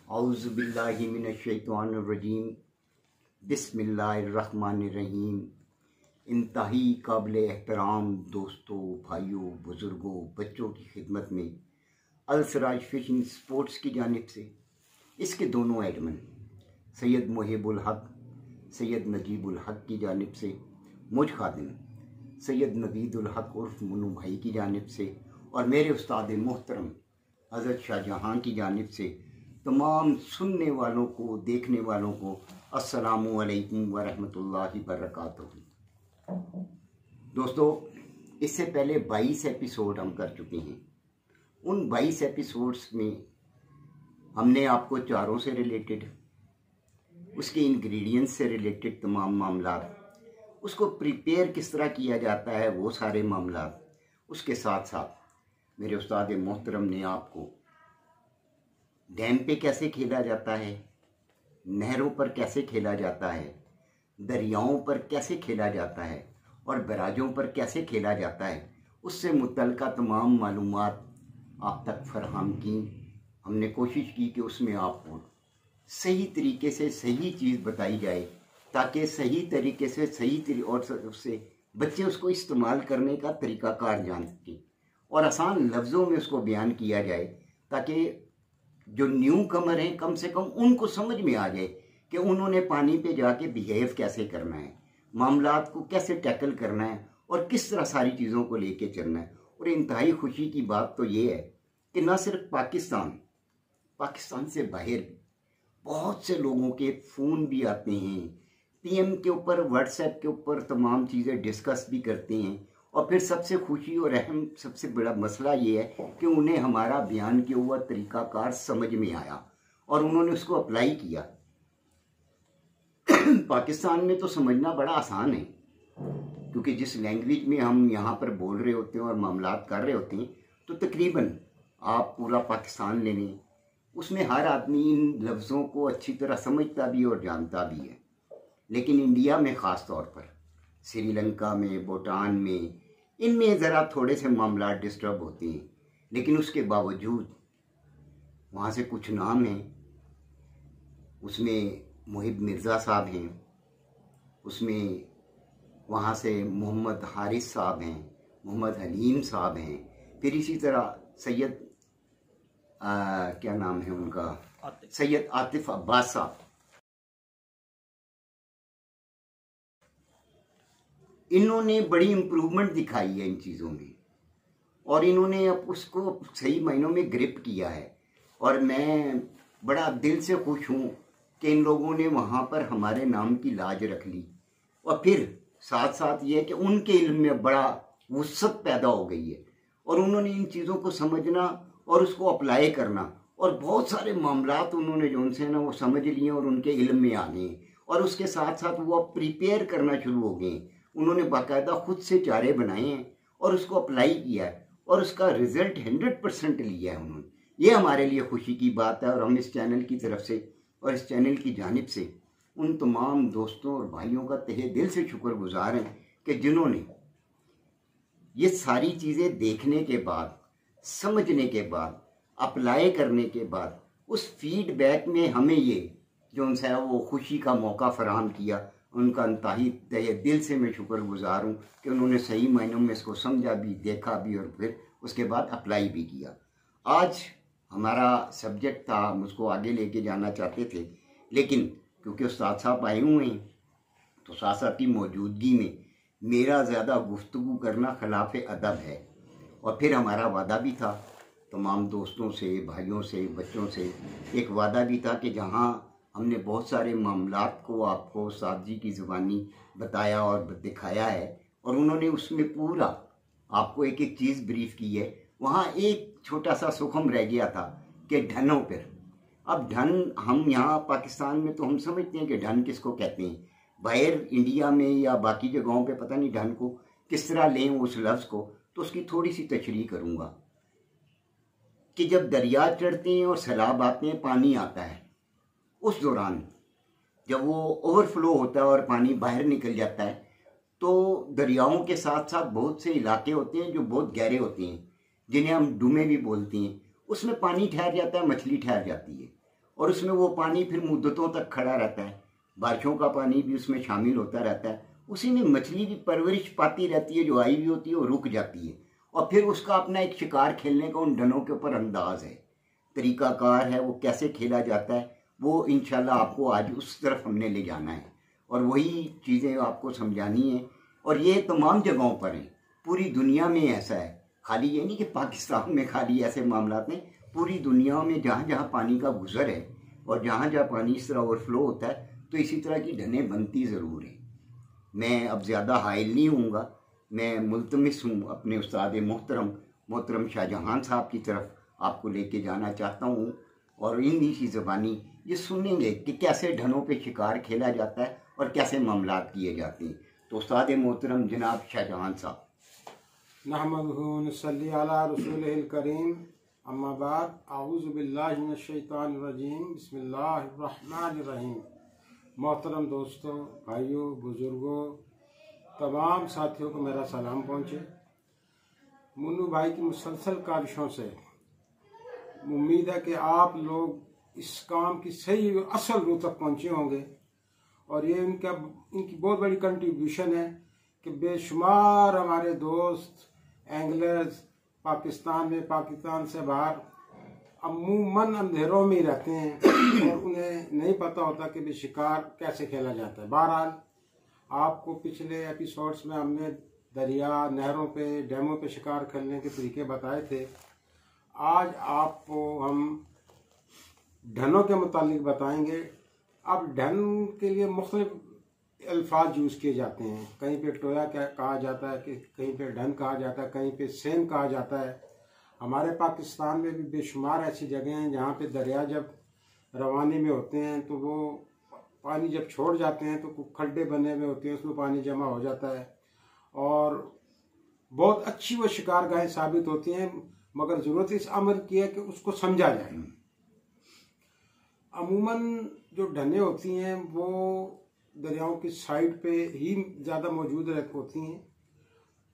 औज़ुबिल्लाहिमिनश्शैतानिर्रजीम बिस्मिल्लाहिर्रहमानिर्रहीम। इंतहाई काबिल एहतराम दोस्तों, भाइयों, बुज़ुर्गों, बच्चों की खिदमत में अल-सिराज फिशिंग स्पोर्ट्स की जानिब से इसके दोनों एडमिन सैयद मुहिबुल हक, सैयद नजीबुल हक की जानिब से, मुझ खादिम सैयद नवीदुल हक उर्फ मुन्नू भाई की जानिब से और मेरे उस्ताद मोहतरम हज़रत शाहजहां की जानिब से तमाम सुनने वालों को, देखने वालों को अस्सलामु अलैकुम व रहमतुल्लाहि बरकातुहू। दोस्तों, इससे पहले 22 एपिसोड हम कर चुके हैं। उन 22 एपिसोड्स में हमने आपको चारों से रिलेटेड, उसके इंग्रेडिएंट्स से रिलेटेड तमाम मामला, उसको प्रिपेयर किस तरह किया जाता है वो सारे मामला, उसके साथ साथ मेरे उस्ताद मोहतरम ने आपको डैम पे कैसे खेला जाता है, नहरों पर कैसे खेला जाता है, दरियाओं पर कैसे खेला जाता है और बराजों पर कैसे खेला जाता है, उससे मुतल्लिका तमाम मालूमात आप तक फराहम की। हमने कोशिश की कि उसमें आपको सही तरीके से सही चीज़ बताई जाए ताकि सही तरीके से और उससे बच्चे उसको इस्तेमाल करने का तरीक़ाकार जान सकें और आसान लफ्ज़ों में उसको बयान किया जाए ताकि जो न्यू कमर हैं कम से कम उनको समझ में आ जाए कि उन्होंने पानी पे जाके बिहेव कैसे करना है, मामलात को कैसे टैकल करना है और किस तरह सारी चीज़ों को लेके चलना है। और इंतहाई खुशी की बात तो ये है कि न सिर्फ पाकिस्तान से बाहर बहुत से लोगों के फ़ोन भी आते हैं, पीएम के ऊपर, व्हाट्सएप के ऊपर तमाम चीज़ें डिस्कस भी करते हैं। और फिर सबसे खुशी और अहम सबसे बड़ा मसला ये है कि उन्हें हमारा बयान किया हुआ तरीक़ाकार समझ में आया और उन्होंने उसको अप्लाई किया। पाकिस्तान में तो समझना बड़ा आसान है क्योंकि जिस लैंग्वेज में हम यहाँ पर बोल रहे होते हैं और मामलात कर रहे होते हैं तो तकरीबन आप पूरा पाकिस्तान ले लें, उसमें हर आदमी इन लफ्ज़ों को अच्छी तरह समझता भी और जानता भी है। लेकिन इंडिया में ख़ास तौर पर श्रीलंका में, भूटान में, इनमें ज़रा थोड़े से मामला डिस्टर्ब होते हैं। लेकिन उसके बावजूद वहाँ से कुछ नाम हैं, उसमें मुहिब मिर्ज़ा साहब हैं, उसमें वहाँ से मोहम्मद हारिस साहब हैं, मोहम्मद हलीम साहब हैं, फिर इसी तरह सैयद क्या नाम है उनका, सैयद आतिफ अब्बास साहब। इन्होंने बड़ी इम्प्रूवमेंट दिखाई है इन चीज़ों में और इन्होंने अब उसको सही मायनों में ग्रिप किया है और मैं बड़ा दिल से खुश हूँ कि इन लोगों ने वहाँ पर हमारे नाम की लाज रख ली। और फिर साथ साथ ये कि उनके इल्म में बड़ा वुसअत पैदा हो गई है और उन्होंने इन चीज़ों को समझना और उसको अप्लाई करना और बहुत सारे मामलात उन्होंने जो उनसे ना वो समझ लिए और उनके इल्म में आ गए और उसके साथ साथ वो अब प्रिपेयर करना शुरू हो गए। उन्होंने बाकायदा खुद से चारे बनाए हैं और उसको अप्लाई किया है और उसका रिजल्ट 100% लिया है उन्होंने। ये हमारे लिए खुशी की बात है और हम इस चैनल की तरफ से और इस चैनल की जानिब से उन तमाम दोस्तों और भाइयों का तहे दिल से शुक्रगुजार हैं कि जिन्होंने ये सारी चीज़ें देखने के बाद, समझने के बाद, अप्लाई करने के बाद उस फीडबैक में हमें ये जो उनसे वो खुशी का मौका फराहम किया। उनका इंतहाई तहे दिल से मैं शुक्रगुजार हूँ कि उन्होंने सही मायनों में इसको समझा भी, देखा भी और फिर उसके बाद अप्लाई भी किया। आज हमारा सब्जेक्ट था, हम उसको आगे लेके जाना चाहते थे, लेकिन क्योंकि उस्ताद साहब आए हुए हैं तो उस्ताद साहब की मौजूदगी में मेरा ज़्यादा गुफ्तगू करना खिलाफ अदब है। और फिर हमारा वादा भी था तमाम दोस्तों से, भाइयों से, बच्चों से, एक वादा भी था कि जहाँ हमने बहुत सारे मामलात को आपको उस्ताद जी की ज़ुबानी बताया और दिखाया है और उन्होंने उसमें पूरा आपको एक एक चीज़ ब्रीफ की है, वहाँ एक छोटा सा सुखम रह गया था कि ढनों पर। अब ढन हम यहाँ पाकिस्तान में तो हम समझते हैं कि ढन किसको कहते हैं, बाहर इंडिया में या बाकी जगहों पे पता नहीं ढन को किस तरह लें उस लफ्ज़ को। तो उसकी थोड़ी सी तशरीह करूँगा कि जब दरिया चढ़ते हैं और सैलाब आते हैं, पानी आता है, उस दौरान जब वो ओवरफ्लो होता है और पानी बाहर निकल जाता है तो दरियाओं के साथ साथ बहुत से इलाके होते हैं जो बहुत गहरे होते हैं, जिन्हें हम डूमे भी बोलते हैं। उसमें पानी ठहर जाता है, मछली ठहर जाती है और उसमें वो पानी फिर मुद्दतों तक खड़ा रहता है, बारिशों का पानी भी उसमें शामिल होता रहता है। उसी में मछली भी परवरिश पाती रहती है, जो आई भी होती है वो रुक जाती है, और फिर उसका अपना एक शिकार खेलने का उन ढनों के ऊपर अंदाज है, तरीकाकार है, वो कैसे खेला जाता है, वो इंशाल्लाह आपको आज उस तरफ हमने ले जाना है और वही चीज़ें आपको समझानी है। और ये तमाम जगहों पर है, पूरी दुनिया में ऐसा है, खाली ये नहीं कि पाकिस्तान में खाली ऐसे मामला नहीं, पूरी दुनिया में जहाँ जहाँ पानी का गुजर है और जहाँ जहाँ पानी इस तरह ओवरफ्लो होता है तो इसी तरह की ढनें बनती ज़रूर हैं। मैं अब ज़्यादा हाइल नहीं हूँगा, मैं मुल्तमिस हूँ अपने उस्ताद मोहतरम शाहजहां साहब की तरफ आपको लेके जाना चाहता हूँ, और हिंदी की ज़बानी ये सुनेंगे कि कैसे ढनों पे शिकार खेला जाता है और कैसे मामलात किए जाते हैं। तो उस्ताद मोहतरम जनाब शाहजहां साहब। नहमदुहु व नसल्ली अला रसूलिहिल करीम, अम्मा बाद, अऊज़ु बिल्लाहि मिनश शैतानिर रजीम, बिस्मिल्लाहिर रहमानिर रहीम। मोहतरम दोस्तों, भाइयों, बुजुर्गों, तमाम साथियों को मेरा सलाम पहुँचे। मुन्नू भाई की मुसलसल काविशों से उम्मीद है कि आप लोग इस काम की सही असल रूह तक पहुँचे होंगे, और ये इनकी बहुत बड़ी कंट्रीब्यूशन है कि बेशुमार हमारे दोस्त एंगलर्स पाकिस्तान से बाहर अमूमन अंधेरों में ही रहते हैं और उन्हें नहीं पता होता कि भी शिकार कैसे खेला जाता है। बहरहाल आपको पिछले एपिसोड्स में हमने दरिया, नहरों पे, डैमों पे शिकार खेलने के तरीके बताए थे। आज आपको हम ढनों के मुतालिक बताएंगे। अब ढन के लिए मुख्तलिफ अल्फाज यूज़ किए जाते हैं, कहीं पे टोया कहा जाता है, कि कहीं पे ढन कहा जाता है, कहीं पे सेम कहा जाता है। हमारे पाकिस्तान में भी बेशुमार ऐसी जगह हैं जहाँ पे दरिया जब रवानी में होते हैं तो वो पानी जब छोड़ जाते हैं तो कुछ खड्डे बने हुए होते हैं, उसमें पानी जमा हो जाता है और बहुत अच्छी वो शिकारगाहें साबित होती हैं, मगर ज़रूरत इस अमर की है कि उसको समझा जाए। अमूमन जो ढनें होती हैं वो दरियाओं की साइड पे ही ज़्यादा मौजूद होती हैं।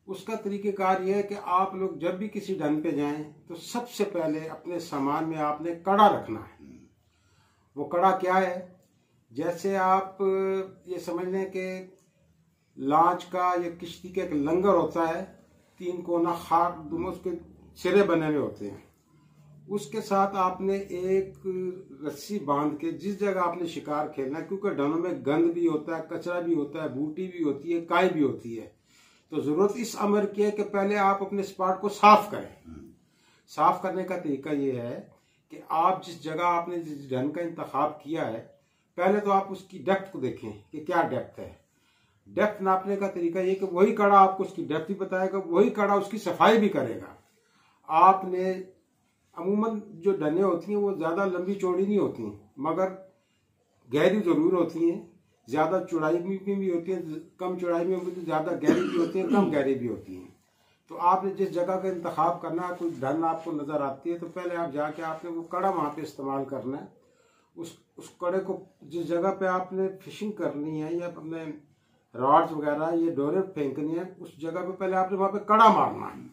उसका तरीक़ेकार यह है कि आप लोग जब भी किसी ढन पे जाएं तो सबसे पहले अपने सामान में आपने कड़ा रखना है। वो कड़ा क्या है? जैसे आप ये समझ लें कि लांच का या किश्ती का एक लंगर होता है, 3 कोना खार दोनों उसके सिरे बने हुए होते हैं, उसके साथ आपने एक रस्सी बांध के जिस जगह आपने शिकार खेलना है, क्योंकि ढनों में गंद भी होता है, कचरा भी होता है, बूटी भी होती है, काई भी होती है, तो जरूरत इस अमर की है कि पहले आप अपने स्पॉट को साफ करें। साफ करने का तरीका ये है कि आप जिस जगह आपने जिस ढन का इंतखाब किया है, पहले तो आप उसकी डेप्थ को देखें कि क्या डेप्थ है। डेप्थ नापने का तरीका ये कि वही कड़ा आपको उसकी डेप्थ भी बताएगा, वही कड़ा उसकी सफाई भी करेगा। आपने अमूमन जो ढनें होती हैं वो ज़्यादा लंबी चौड़ी नहीं होती, मगर गहरी ज़रूर होती हैं। ज़्यादा चौड़ाई में भी होती हैं, कम चौड़ाई में भी, ज़्यादा गहरी भी होती हैं, कम गहरी भी होती हैं। तो आपने जिस जगह का इंतखाब करना है, कोई ढन आपको नज़र आती है तो पहले आप जाके आपने वो कड़ा वहाँ पे इस्तेमाल करना है। उस कड़े को जिस जगह पे आपने फिशिंग करनी है या अपने रॉड्स वगैरह ये डोरे फेंकनी है, उस जगह पे पहले आपने वहाँ पे कड़ा मारना है।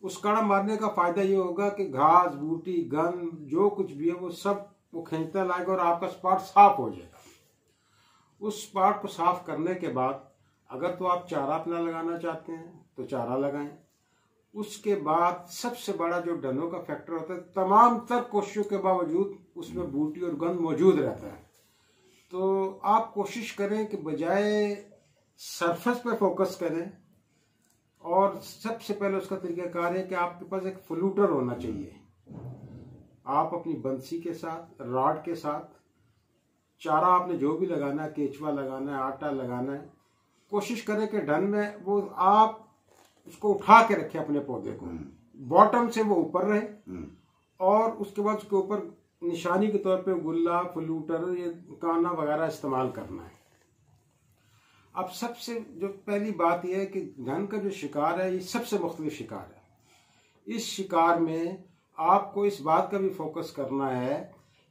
उस कड़ा मारने का फायदा ये होगा कि घास, बूटी, गंद जो कुछ भी है वो सब वो खींचता लाएगा और आपका स्पॉट साफ हो जाएगा। उस स्पॉट को साफ करने के बाद अगर तो आप चारा अपना लगाना चाहते हैं तो चारा लगाएं। उसके बाद सबसे बड़ा जो ढनों का फैक्टर होता है, तमाम तर कोशिशों के बावजूद उसमें बूटी और गंद मौजूद रहता है। तो आप कोशिश करें कि बजाय सरफेस पे फोकस करें, और सबसे पहले उसका तरीकाकार है कि आपके पास एक फ्लूटर होना चाहिए। आप अपनी बंसी के साथ, रॉड के साथ, चारा आपने जो भी लगाना है, केचुआ लगाना है, आटा लगाना है, कोशिश करें कि ढन में वो आप उसको उठा के रखें अपने पौधे को, बॉटम से वो ऊपर रहे, और उसके बाद उसके ऊपर निशानी के तौर पे गुल्ला, फ्लूटर, ये काना वगैरह इस्तेमाल करना है। अब सबसे जो पहली बात यह है कि ढन का जो शिकार है ये सबसे मुख्तलिफ शिकार है। इस शिकार में आपको इस बात का भी फोकस करना है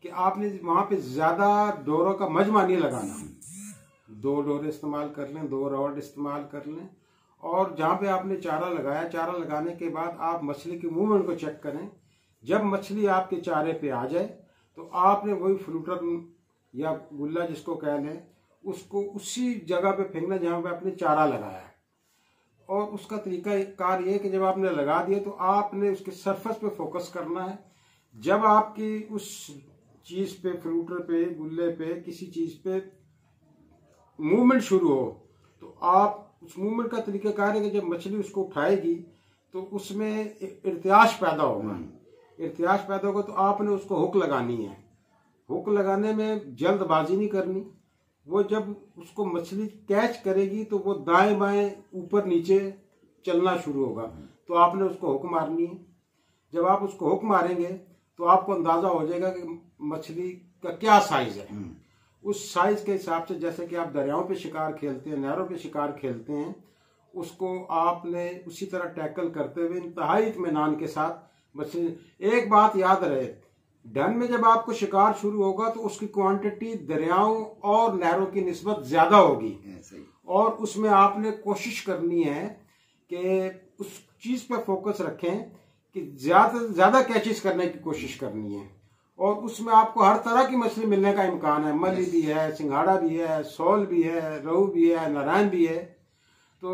कि आपने वहाँ पे ज़्यादा डोरों का मजमा नहीं लगाना। 2 डोरे इस्तेमाल कर लें, 2 रॉड इस्तेमाल कर लें, और जहाँ पे आपने चारा लगाया, चारा लगाने के बाद आप मछली के मूवमेंट को चेक करें। जब मछली आपके चारे पे आ जाए तो आपने वही फ्लूटर या गुल्ला जिसको कह लें, उसको उसी जगह पे फेंकना जहाँ पे आपने चारा लगाया है। और उसका तरीका कार ये है कि जब आपने लगा दिया तो आपने उसके सरफेस पे फोकस करना है। जब आपकी उस चीज़ पे, फ्लूटर पे, गुल्ले पे, किसी चीज़ पे मूवमेंट शुरू हो तो आप उस मूवमेंट का तरीका कार है कि जब मछली उसको उठाएगी तो उसमें इर्तियाश पैदा होगा। इर्तियाश पैदा होगा तो आपने उसको हुक लगानी है। हुक लगाने में जल्दबाजी नहीं करनी। वो जब उसको मछली कैच करेगी तो वो दाएं बाएं ऊपर नीचे चलना शुरू होगा, तो आपने उसको हुक मारनी है। जब आप उसको हुक मारेंगे तो आपको अंदाजा हो जाएगा कि मछली का क्या साइज है। उस साइज के हिसाब से, जैसे कि आप दरियाओं पे शिकार खेलते हैं, नहरों पे शिकार खेलते हैं, उसको आपने उसी तरह टैकल करते हुए इंतहाई इत्मीनान के साथ मछली। एक बात याद रहे, डन में जब आपको शिकार शुरू होगा तो उसकी क्वांटिटी दरियाओं और नहरों की निस्बत ज्यादा होगी, और उसमें आपने कोशिश करनी है कि उस चीज पे फोकस रखें कि ज्यादा से ज्यादा कैचेस करने की कोशिश करनी है। और उसमें आपको हर तरह की मछली मिलने का इम्कान है। मली भी है, सिंघाड़ा भी है, सोल भी है, रोहू भी है, नारायण भी है। तो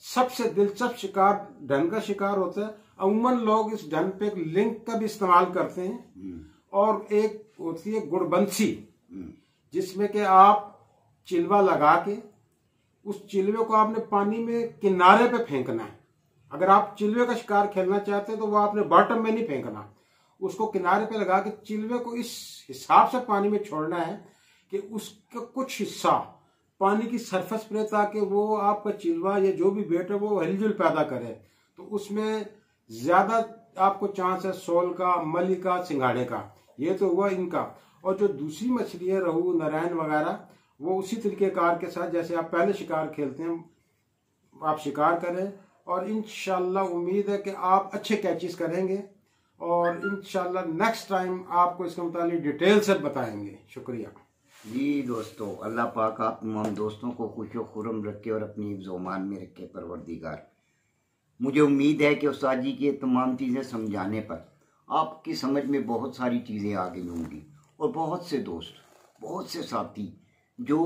सबसे दिलचस्प शिकार ढन का शिकार होता है। अमूमन लोग इस ढन पे एक लिंक का भी इस्तेमाल करते हैं, और एक होती है गुड़बंसी, जिसमें कि आप चिलवा लगा के उस चिलवे को आपने पानी में किनारे पे फेंकना है। अगर आप चिलवे का शिकार खेलना चाहते हैं तो वो आपने बॉटम में नहीं फेंकना, उसको किनारे पे लगा के चिलवे को इस हिसाब से पानी में छोड़ना है कि उसका कुछ हिस्सा पानी की सरफेस पे, ताकि वो आपका चिलवा या जो भी बेट है वो हिलजुल पैदा करे। तो उसमें ज्यादा आपको चांस है सोल का, मली का, सिंघाड़े का। ये तो हुआ इनका। और जो दूसरी मछली है, रोहू, नारायण वगैरह, वो उसी तरीके कार के साथ जैसे आप पहले शिकार खेलते हैं आप शिकार करें, और इंशाल्लाह उम्मीद है कि आप अच्छे कैचेस करेंगे, और इंशाल्लाह नेक्स्ट टाइम आपको इसके मुताबिक डिटेल से बताएंगे। शुक्रिया जी दोस्तों, अल्लाह पाक आप तमाम दोस्तों को खुशो खुरम रखे और अपनी हिफ्ज़-ओ-मान में रखे परवरदिगार। मुझे उम्मीद है कि उस्ताद जी की तमाम चीज़ें समझाने पर आपकी समझ में बहुत सारी चीज़ें आ गई होंगी, और बहुत से दोस्त, बहुत से साथी जो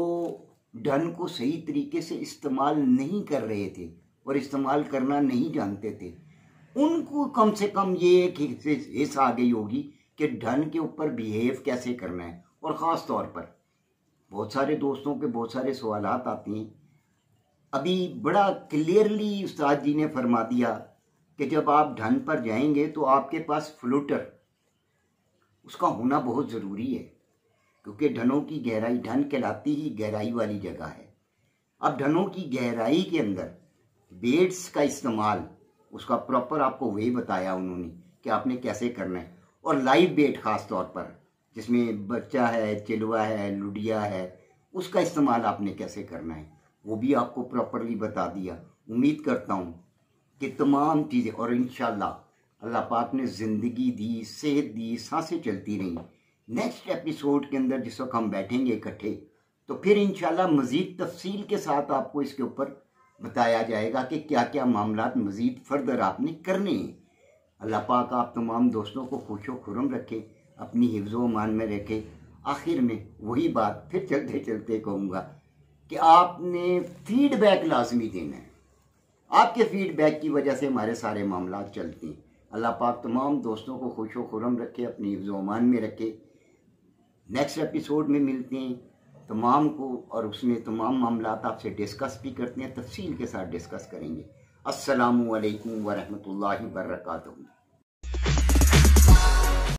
ढन को सही तरीके से इस्तेमाल नहीं कर रहे थे और इस्तेमाल करना नहीं जानते थे, उनको कम से कम ये एक हिस्सा आ गई होगी कि ढन के ऊपर बिहेव कैसे करना है। और ख़ास तौर पर बहुत सारे दोस्तों के बहुत सारे सवालात आते हैं। अभी बड़ा क्लियरली उस्ताद जी ने फरमा दिया कि जब आप ढन पर जाएंगे तो आपके पास फ्लूटर उसका होना बहुत ज़रूरी है, क्योंकि ढनों की गहराई, ढन कहलाती ही गहराई वाली जगह है। अब ढनों की गहराई के अंदर बेट्स का इस्तेमाल, उसका प्रॉपर आपको वे बताया उन्होंने कि आपने कैसे करना है। और लाइव बेट ख़ास तौर पर जिसमें बच्चा है, चिलवा है, लुडिया है, उसका इस्तेमाल आपने कैसे करना है वो भी आपको प्रॉपरली बता दिया। उम्मीद करता हूँ कि तमाम चीज़ें, और इंशाल्लाह अल्लाह पाक ने ज़िंदगी दी, सेहत दी, सांसें चलती रहीं। नेक्स्ट एपिसोड के अंदर जिस वक्त हम बैठेंगे इकट्ठे तो फिर इंशाल्लाह मज़ीद तफसील के साथ आपको इसके ऊपर बताया जाएगा कि क्या क्या मामलात मज़ीद फर्दर आपने करने हैं। अल्लाह पाक आप तमाम दोस्तों को खुशो खुरम रखे, अपनी हिफ्ज़-ओ-मान में रखे। आखिर में वही बात फिर चलते चलते कहूँगा कि आपने फीडबैक लाजमी देना है। आपके फीडबैक की वजह से हमारे सारे मामला चलते हैं। अल्लाह पाक तमाम दोस्तों को खुशो खुरम रखे, अपनी हिफ्ज़-ओ-मान में रखे। नेक्स्ट एपिसोड में मिलते हैं तमाम को, और उसमें तमाम मामलात आपसे डिस्कस भी करते हैं, तफसील के साथ डिस्कस करेंगे। अस्सलामु अलैकुम व रहमतुल्लाहि व बरकातहू।